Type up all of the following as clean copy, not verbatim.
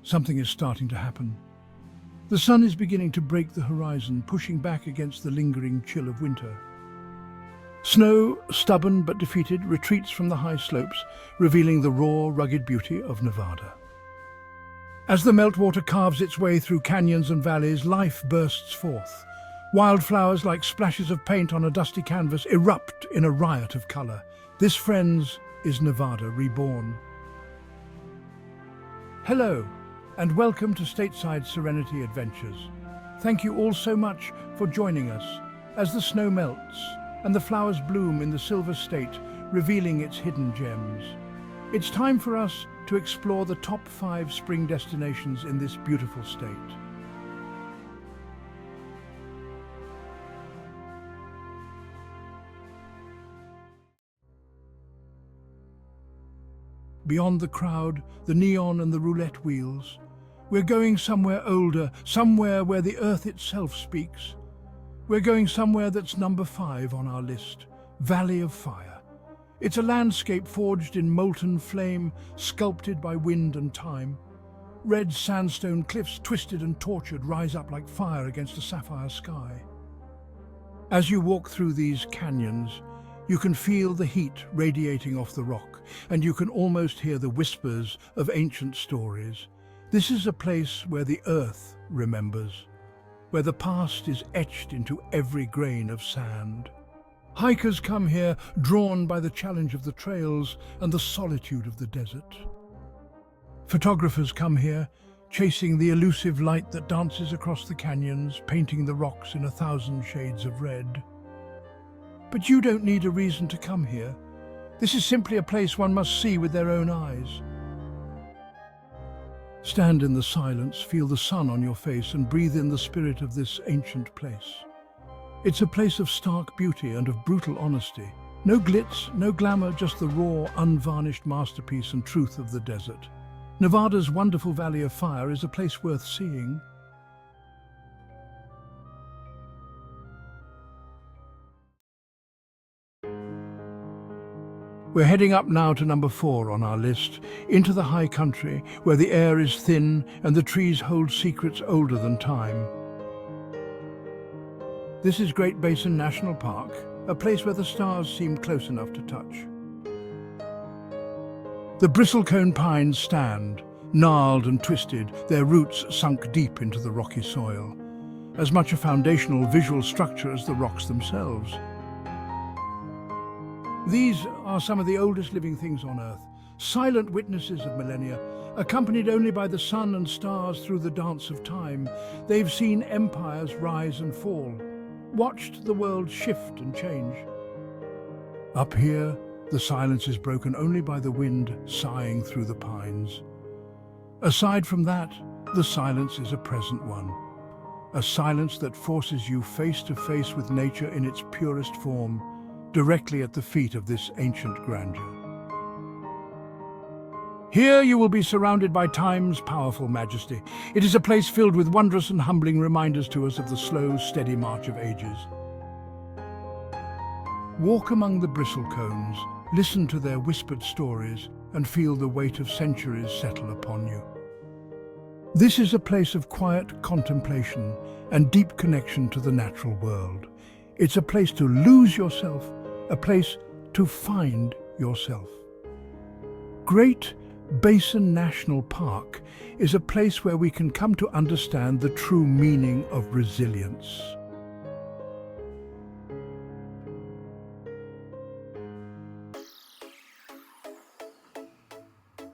Something is starting to happen. The sun is beginning to break the horizon, pushing back against the lingering chill of winter. Snow, stubborn but defeated, retreats from the high slopes, revealing the raw, rugged beauty of Nevada. As the meltwater carves its way through canyons and valleys, life bursts forth. Wildflowers, like splashes of paint on a dusty canvas, erupt in a riot of color. This, friends, is Nevada reborn. Hello, and welcome to Stateside Serenity Adventures. Thank you all so much for joining us as the snow melts and the flowers bloom in the Silver State, revealing its hidden gems. It's time for us to explore the top 5 spring destinations in this beautiful state. Beyond the crowd, the neon and the roulette wheels, we're going somewhere older, somewhere where the earth itself speaks. We're going somewhere that's number 5 on our list, Valley of Fire. It's a landscape forged in molten flame, sculpted by wind and time. Red sandstone cliffs, twisted and tortured, rise up like fire against a sapphire sky. As you walk through these canyons, you can feel the heat radiating off the rock, and you can almost hear the whispers of ancient stories. This is a place where the earth remembers, where the past is etched into every grain of sand. Hikers come here, drawn by the challenge of the trails and the solitude of the desert. Photographers come here, chasing the elusive light that dances across the canyons, painting the rocks in 1,000 shades of red. But you don't need a reason to come here. This is simply a place one must see with their own eyes. Stand in the silence, feel the sun on your face, and breathe in the spirit of this ancient place. It's a place of stark beauty and of brutal honesty. No glitz, no glamour, just the raw, unvarnished masterpiece and truth of the desert. Nevada's wonderful Valley of Fire is a place worth seeing. We're heading up now to number 4 on our list, into the high country, where the air is thin and the trees hold secrets older than time. This is Great Basin National Park, a place where the stars seem close enough to touch. The bristlecone pines stand, gnarled and twisted, their roots sunk deep into the rocky soil, as much a foundational visual structure as the rocks themselves. These are some of the oldest living things on Earth, silent witnesses of millennia, accompanied only by the sun and stars through the dance of time. They've seen empires rise and fall, watched the world shift and change. Up here, the silence is broken only by the wind sighing through the pines. Aside from that, the silence is a present one, a silence that forces you face to face with nature in its purest form, directly at the feet of this ancient grandeur. Here you will be surrounded by time's powerful majesty. It is a place filled with wondrous and humbling reminders to us of the slow, steady march of ages. Walk among the bristlecones, listen to their whispered stories, and feel the weight of centuries settle upon you. This is a place of quiet contemplation and deep connection to the natural world. It's a place to lose yourself, a place to find yourself. Great Basin National Park is a place where we can come to understand the true meaning of resilience.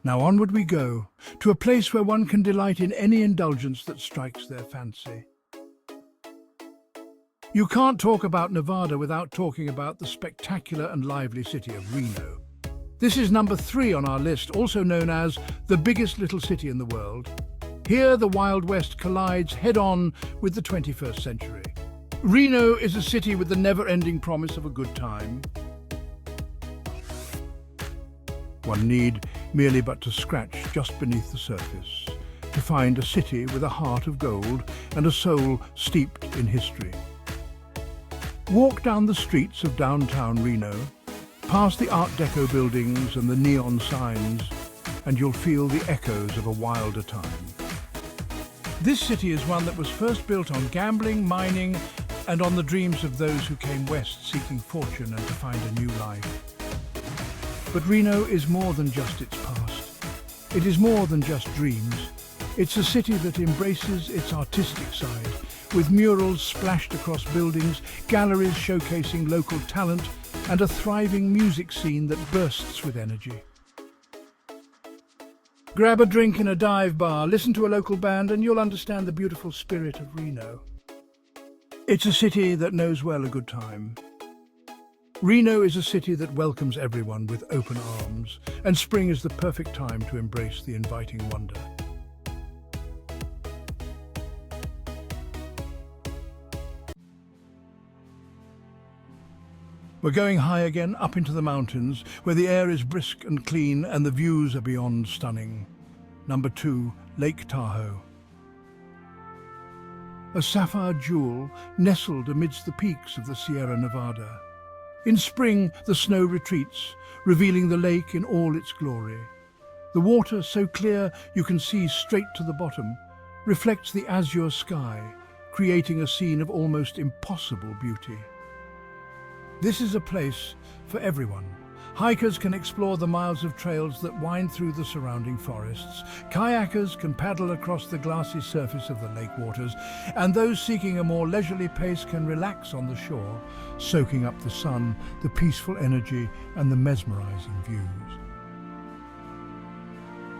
Now onward we go, to a place where one can delight in any indulgence that strikes their fancy. You can't talk about Nevada without talking about the spectacular and lively city of Reno. This is number 3 on our list, also known as the biggest little city in the world. Here, the Wild West collides head-on with the 21st century. Reno is a city with the never-ending promise of a good time. One need merely but to scratch just beneath the surface to find a city with a heart of gold and a soul steeped in history. Walk down the streets of downtown Reno, past the Art Deco buildings and the neon signs, and you'll feel the echoes of a wilder time. This city is one that was first built on gambling, mining, and on the dreams of those who came west seeking fortune and to find a new life. But Reno is more than just its past. It is more than just dreams. It's a city that embraces its artistic side, with murals splashed across buildings, galleries showcasing local talent, and a thriving music scene that bursts with energy. Grab a drink in a dive bar, listen to a local band, and you'll understand the beautiful spirit of Reno. It's a city that knows well a good time. Reno is a city that welcomes everyone with open arms, and spring is the perfect time to embrace the inviting wonder. We're going high again, up into the mountains, where the air is brisk and clean and the views are beyond stunning. Number 2, Lake Tahoe. A sapphire jewel nestled amidst the peaks of the Sierra Nevada. In spring, the snow retreats, revealing the lake in all its glory. The water, so clear you can see straight to the bottom, reflects the azure sky, creating a scene of almost impossible beauty. This is a place for everyone. Hikers can explore the miles of trails that wind through the surrounding forests. Kayakers can paddle across the glassy surface of the lake waters, and those seeking a more leisurely pace can relax on the shore, soaking up the sun, the peaceful energy, and the mesmerizing views.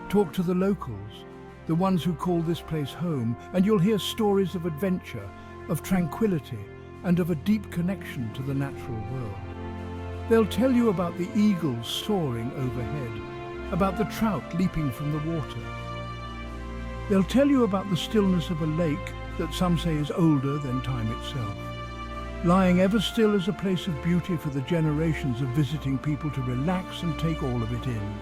Talk to the locals, the ones who call this place home, and you'll hear stories of adventure, of tranquility, and of a deep connection to the natural world. They'll tell you about the eagles soaring overhead, about the trout leaping from the water. They'll tell you about the stillness of a lake that some say is older than time itself, lying ever still as a place of beauty for the generations of visiting people to relax and take all of it in.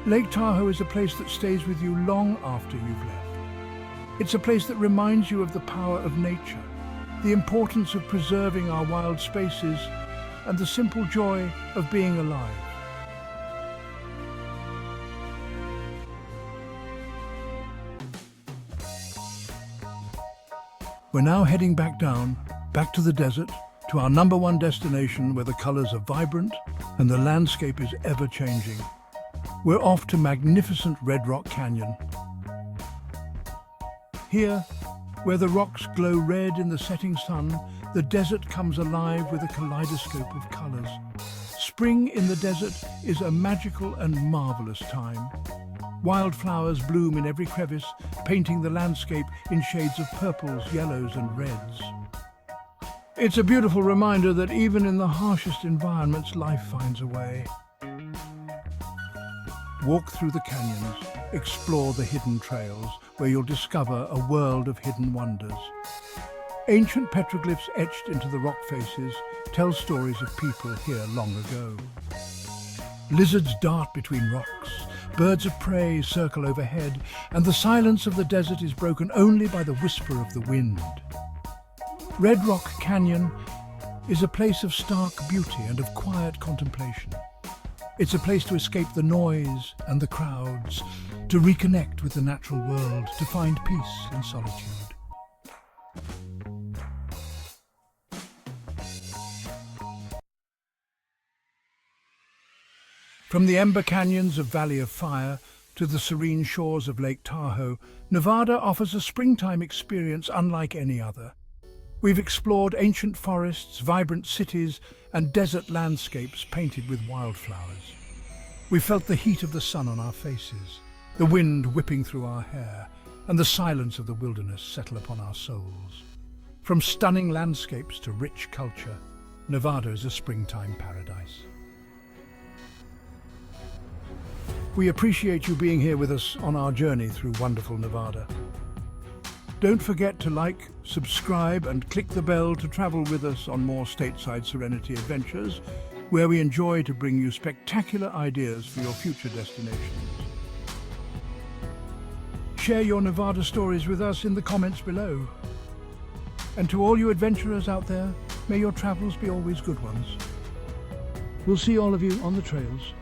Lake Tahoe is a place that stays with you long after you've left. It's a place that reminds you of the power of nature, the importance of preserving our wild spaces, and the simple joy of being alive. We're now heading back down, back to the desert, to our number one destination where the colors are vibrant and the landscape is ever-changing. We're off to magnificent Red Rock Canyon. Here, where the rocks glow red in the setting sun, the desert comes alive with a kaleidoscope of colors. Spring in the desert is a magical and marvelous time. Wildflowers bloom in every crevice, painting the landscape in shades of purples, yellows, and reds. It's a beautiful reminder that even in the harshest environments, life finds a way. Walk through the canyons, explore the hidden trails, where you'll discover a world of hidden wonders. Ancient petroglyphs etched into the rock faces tell stories of people here long ago. Lizards dart between rocks, birds of prey circle overhead, and the silence of the desert is broken only by the whisper of the wind. Red Rock Canyon is a place of stark beauty and of quiet contemplation. It's a place to escape the noise and the crowds, to reconnect with the natural world, to find peace in solitude. From the ember canyons of Valley of Fire to the serene shores of Lake Tahoe, Nevada offers a springtime experience unlike any other. We've explored ancient forests, vibrant cities, and desert landscapes painted with wildflowers. We felt the heat of the sun on our faces, the wind whipping through our hair, and the silence of the wilderness settle upon our souls. From stunning landscapes to rich culture, Nevada is a springtime paradise. We appreciate you being here with us on our journey through wonderful Nevada. Don't forget to like, subscribe, and click the bell to travel with us on more stateside Serenity adventures, where we enjoy to bring you spectacular ideas for your future destinations. Share your Nevada stories with us in the comments below. And to all you adventurers out there, may your travels be always good ones. We'll see all of you on the trails.